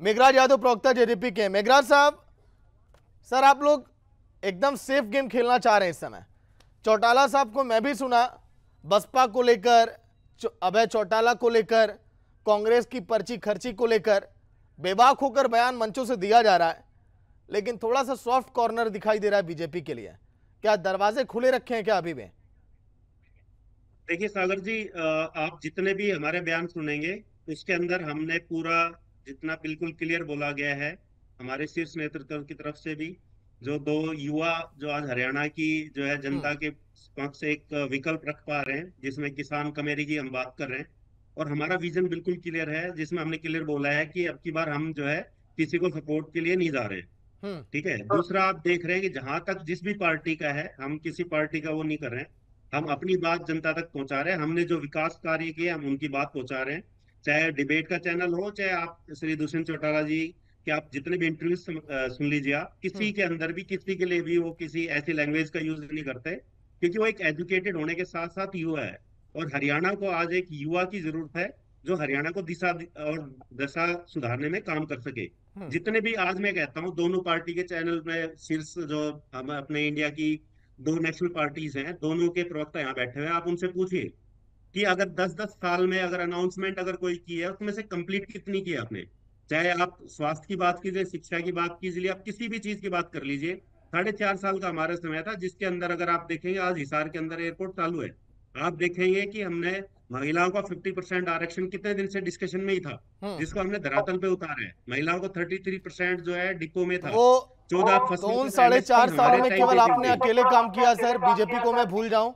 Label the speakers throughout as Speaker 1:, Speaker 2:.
Speaker 1: मेघराज यादव प्रवक्ता जेजेपी के। मेघराज साहब, सर आप लोग एकदम सेफ गेम खेलना चाह रहे हैं इस समय। चौटाला साहब को मैं भी सुना, बसपा को लेकर, अभय चौटाला को लेकर, कांग्रेस की पर्ची खर्ची को लेकर बेबाक होकर बयान मंचों से दिया जा रहा है, लेकिन थोड़ा सा सॉफ्ट कॉर्नर दिखाई दे रहा है बीजेपी के लिए। क्या दरवाजे खुले रखे हैं क्या अभी भी?
Speaker 2: देखिए सागर जी, आप जितने भी हमारे बयान सुनेंगे उसके अंदर हमने पूरा जितना बिल्कुल क्लियर बोला गया है हमारे शीर्ष नेतृत्व की तरफ से भी। जो दो युवा जो आज हरियाणा की जो है जनता के पक्ष से एक विकल्प रख पा रहे हैं, जिसमें किसान कमेरी की हम बात कर रहे हैं। और हमारा विजन बिल्कुल क्लियर है, जिसमें हमने क्लियर बोला है कि अब की बार हम जो है किसी को सपोर्ट के लिए नहीं जा रहे हैं।
Speaker 1: हम्म।
Speaker 2: ठीक है। दूसरा, आप देख रहे हैं कि जहां तक जिस भी पार्टी का है, हम किसी पार्टी का वो नहीं कर रहे हैं। हम अपनी बात जनता तक पहुंचा रहे हैं। हमने जो विकास कार्य किए हम उनकी बात पहुंचा रहे हैं। चाहे डिबेट का चैनल हो, चाहे आप श्री दुष्यंत चौटाला जी के आप जितने भी इंटरव्यू सुन लीजिए, आप किसी के अंदर भी किसी के लिए भी वो किसी ऐसी लैंग्वेज का यूज नहीं करते, क्योंकि वो एक एजुकेटेड होने के साथ साथ युवा है। और हरियाणा को आज एक युवा की जरूरत है, जो हरियाणा को दिशा और दशा सुधारने में काम कर सके।
Speaker 1: हम्म।
Speaker 2: जितने भी आज मैं कहता हूँ दोनों पार्टी के चैनल में शीर्ष जो हम अपने इंडिया की दो नेशनल पार्टीज हैं, दोनों के प्रवक्ता यहाँ बैठे हुए हैं। आप उनसे पूछिए कि अगर 10-10 साल में अगर अनाउंसमेंट अगर कोई की है, उसमें से कंप्लीट कितनी की है आपने। चाहे आप स्वास्थ्य की बात कीजिए, शिक्षा की बात कीजिए, आप किसी भी चीज की बात कर लीजिए। 4.5 साल का हमारा समय था, जिसके अंदर अगर आप देखेंगे आज हिसार के अंदर एयरपोर्ट चालू है। आप देखेंगे कि हमने महिलाओं का 50% आरक्षण कितने दिन से डिस्कशन में ही था,
Speaker 1: हम्म।
Speaker 2: जिसको हमने धरातल पे उतारा है। महिलाओं को 33% जो है डिपो में था।
Speaker 1: वो
Speaker 2: 14
Speaker 1: तो
Speaker 2: फसलों
Speaker 1: उन
Speaker 2: पर एमएसपी
Speaker 1: 4.5 सालों
Speaker 2: हमारे
Speaker 1: में
Speaker 2: टाइम
Speaker 1: केवल
Speaker 2: पे दी
Speaker 1: आपने
Speaker 2: गई।
Speaker 1: अकेले काम किया सर, बीजेपी को मैं भूल जाऊं?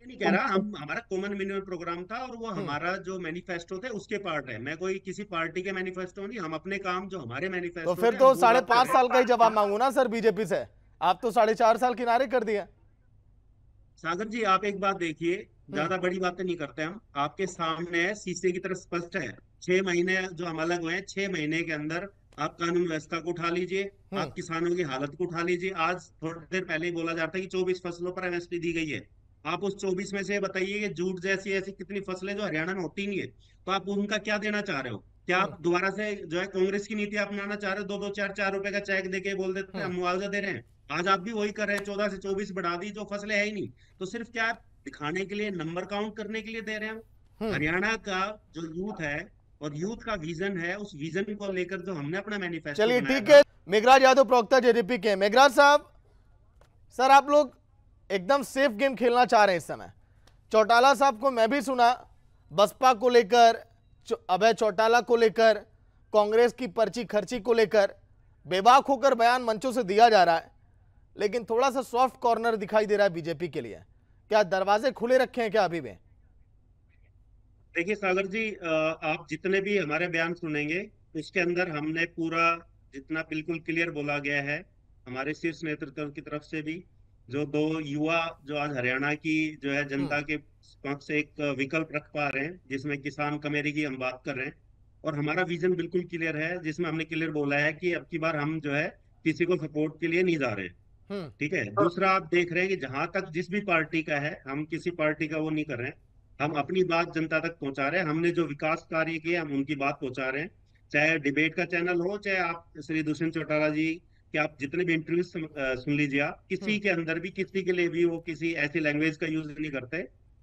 Speaker 2: ये नहीं कह रहा, हम हमारा कॉमन मिनिमम प्रोग्राम था और वो
Speaker 1: हम्म।
Speaker 2: हमारा जो मैनिफेस्टो थे उसके पार्ट है। मैं कोई किसी पार्टी के मैनिफेस्टो नहीं, हम अपने काम जो हमारे
Speaker 1: तो
Speaker 2: मैनिफेस्टो
Speaker 1: फिर
Speaker 2: थे हम
Speaker 1: तो
Speaker 2: वो
Speaker 1: साढ़े
Speaker 2: बात कर
Speaker 1: पांच
Speaker 2: रहे
Speaker 1: साल का ही जवाब
Speaker 2: हैं।
Speaker 1: मांगू ना सर बीजेपी से। आप तो 4.5 साल किनारे कर दिया।
Speaker 2: सागर जी, आप एक बात देखिए,
Speaker 1: हम्म।
Speaker 2: ज्यादा बड़ी बातें नहीं करते हम। आपके सामने है, शीशे की तरफ स्पष्ट है। 6 महीने जो हम अलग हुए हैं, 6 महीने के अंदर आप कानून व्यवस्था को उठा लीजिए,
Speaker 1: हम्म।
Speaker 2: आप किसानों की हालत को उठा लीजिए। आज थोड़ी देर पहले ही बोला जा रहा था कि 24 फसलों पर एमएसपी दी गई है। आप उस 24 में से बताइए कि जूट जैसी ऐसी कितनी फसलें जो हरियाणा में होती नहीं है, तो आप उनका क्या देना चाह रहे हो? क्या
Speaker 1: हम्म।
Speaker 2: आप दोबारा से जो है कांग्रेस की नीति अपनाना चाह रहे हो? 2-2 4-4 रुपए का चेक देके बोल देते हैं
Speaker 1: हम्म।
Speaker 2: हम मुआवजा दे रहे हैं। आज आप भी वही कर रहे हैं, 14 से 24 बढ़ा दी जो फसलें है ही नहीं। तो सिर्फ क्या दिखाने के लिए, नंबर काउंट करने के लिए दे रहे हैं?
Speaker 1: हम्म।
Speaker 2: हरियाणा का जो यूथ है और यूथ का विजन है, उस विजन को लेकर जो हमने अपना मैनिफेस्टो
Speaker 1: चलिए
Speaker 2: बनाया
Speaker 1: ठीक
Speaker 2: था।
Speaker 1: है। मेघराज यादव प्रवक्ता जेजेपी के। मेघराज साहब, सर आप लोग एकदम सेफ गेम खेलना चाह रहे हैं इस समय। चौटाला साहब को मैं भी सुना, बसपा को लेकर, अभय चौटाला को लेकर, कांग्रेस की पर्ची खर्ची को लेकर बेबाक होकर बयान मंचों से दिया जा रहा है, लेकिन थोड़ा सा सॉफ्ट कॉर्नर दिखाई दे रहा है बीजेपी के लिए। क्या दरवाजे खुले रखे हैं क्या अभी भी?
Speaker 2: देखिए सागर जी, आप जितने भी हमारे बयान सुनेंगे उसके अंदर हमने पूरा जितना बिल्कुल क्लियर बोला गया है हमारे शीर्ष नेतृत्व की तरफ से भी। जो दो युवा जो आज हरियाणा की जो है
Speaker 1: हम्म।
Speaker 2: जनता के पक्ष से एक विकल्प रख पा रहे हैं, जिसमें किसान कमेरी की हम बात कर रहे हैं। और हमारा विजन बिल्कुल क्लियर है, जिसमें हमने क्लियर बोला है कि अब की बार हम जो है किसी को सपोर्ट के लिए नहीं जा रहे हैं।
Speaker 1: हम्म।
Speaker 2: ठीक है। दूसरा, आप देख रहे हैं कि जहां तक जिस भी पार्टी का है, हम किसी पार्टी का वो नहीं कर रहे हैं। हम अपनी बात जनता तक पहुंचा रहे हैं। हमने जो विकास कार्य किए हम उनकी बात पहुंचा रहे हैं। चाहे डिबेट का चैनल हो, चाहे आप श्री दुष्यंत चौटाला जी के आप जितने भी इंटरव्यू सुन लीजिए, आप किसी
Speaker 1: हम्म।
Speaker 2: के अंदर भी किसी के लिए भी वो किसी ऐसी लैंग्वेज का यूज नहीं करते,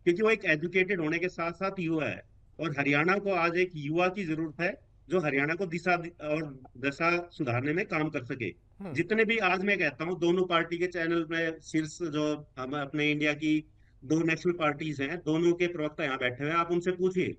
Speaker 2: क्योंकि वो एक एजुकेटेड होने के साथ साथ युवा है। और हरियाणा को आज एक युवा की जरूरत है, जो हरियाणा को दिशा और दशा सुधारने में काम कर सके।
Speaker 1: हम्म।
Speaker 2: जितने भी आज मैं कहता हूँ दोनों पार्टी के चैनल में शीर्ष जो हम अपने इंडिया की दो नेशनल पार्टीज हैं, दोनों के प्रवक्ता यहाँ बैठे हुए हैं। आप उनसे पूछिए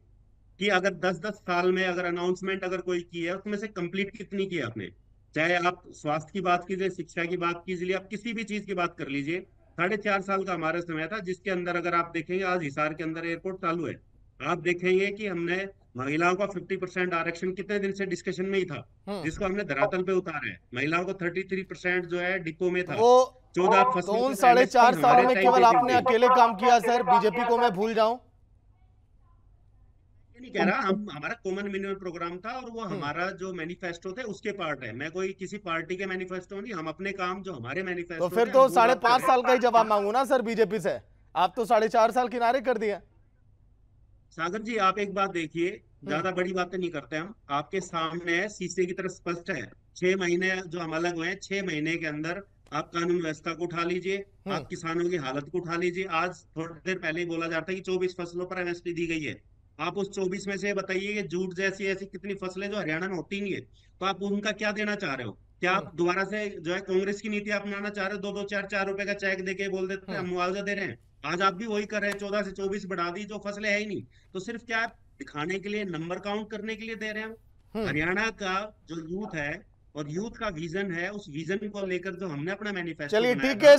Speaker 2: कि अगर 10-10 साल में अगर अनाउंसमेंट अगर कोई की है, उसमें से कंप्लीट कितनी की है आपने। चाहे आप स्वास्थ्य की बात कीजिए, शिक्षा की बात कीजिए, आप किसी भी चीज की बात कर लीजिए। 4.5 साल का हमारा समय था, जिसके अंदर अगर आप देखेंगे आज हिसार के अंदर एयरपोर्ट चालू है। आप देखेंगे कि हमने महिलाओं का 50% आरक्षण कितने दिन से डिस्कशन में ही था,
Speaker 1: हम्म।
Speaker 2: जिसको हमने धरातल पे उतारा है। महिलाओं को 33% जो है डिपो में था।
Speaker 1: वो
Speaker 2: 14
Speaker 1: तो
Speaker 2: फसलों
Speaker 1: उन
Speaker 2: पर एमएसपी
Speaker 1: 4.5 सालों
Speaker 2: हमारे
Speaker 1: में
Speaker 2: टाइम
Speaker 1: केवल
Speaker 2: पे दी
Speaker 1: आपने
Speaker 2: गई।
Speaker 1: अकेले काम किया सर, बीजेपी को मैं भूल जाऊं?
Speaker 2: ये नहीं कह रहा, हम हमारा कॉमन मिनिमम प्रोग्राम था और वो
Speaker 1: हम्म।
Speaker 2: हमारा जो मैनिफेस्टो थे उसके पार्ट है। मैं कोई किसी पार्टी के मैनिफेस्टो नहीं, हम अपने काम जो हमारे
Speaker 1: तो
Speaker 2: मैनिफेस्टो
Speaker 1: फिर
Speaker 2: थे हम
Speaker 1: तो
Speaker 2: वो
Speaker 1: साढ़े
Speaker 2: बात कर
Speaker 1: पांच
Speaker 2: रहे
Speaker 1: साल का ही
Speaker 2: हैं।
Speaker 1: जवाब मांगू ना सर बीजेपी से। आप तो 4.5 साल किनारे कर दिए।
Speaker 2: सागर जी आप एक बात देखिए, ज्यादा बड़ी बातें नहीं करते हम, आपके सामने है, शीशे की तरह स्पष्ट है। 6 महीने जो हम अलग हुए हैं, 6 महीने के अंदर आप कानून व्यवस्था को उठा लीजिए,
Speaker 1: हम्म।
Speaker 2: आप किसानों की हालत को उठा लीजिए। आज थोड़ी देर पहले ही बोला जाता है कि 24 फसलों पर एमएसपी दी गई है। आप उस 24 में से बताइए कि जूट जैसी ऐसी कितनी फसलें जो हरियाणा में होती नहीं है, तो आप उनका क्या देना चाह रहे हो? क्या
Speaker 1: हम्म।
Speaker 2: आप दोबारा से जो है कांग्रेस की नीति अपनाना चाह रहे हो? 2-2 4-4 रुपए का चेक देके बोल देते हैं हम मुआवजा दे रहे हैं। आज आप भी वही कर रहे हैं, 14 से 24 बढ़ा दी, जो फसलें है ही नहीं। तो सिर्फ क्या दिखाने के लिए, नंबर काउंट करने के लिए दे रहे हैं हम?
Speaker 1: हम्म।
Speaker 2: हरियाणा का जो यूथ है और यूथ का विजन है, उस विजन को लेकर जो हमने अपना मैनिफेस्टो
Speaker 1: चलिए
Speaker 2: बनाया
Speaker 1: ठीक
Speaker 2: था,
Speaker 1: है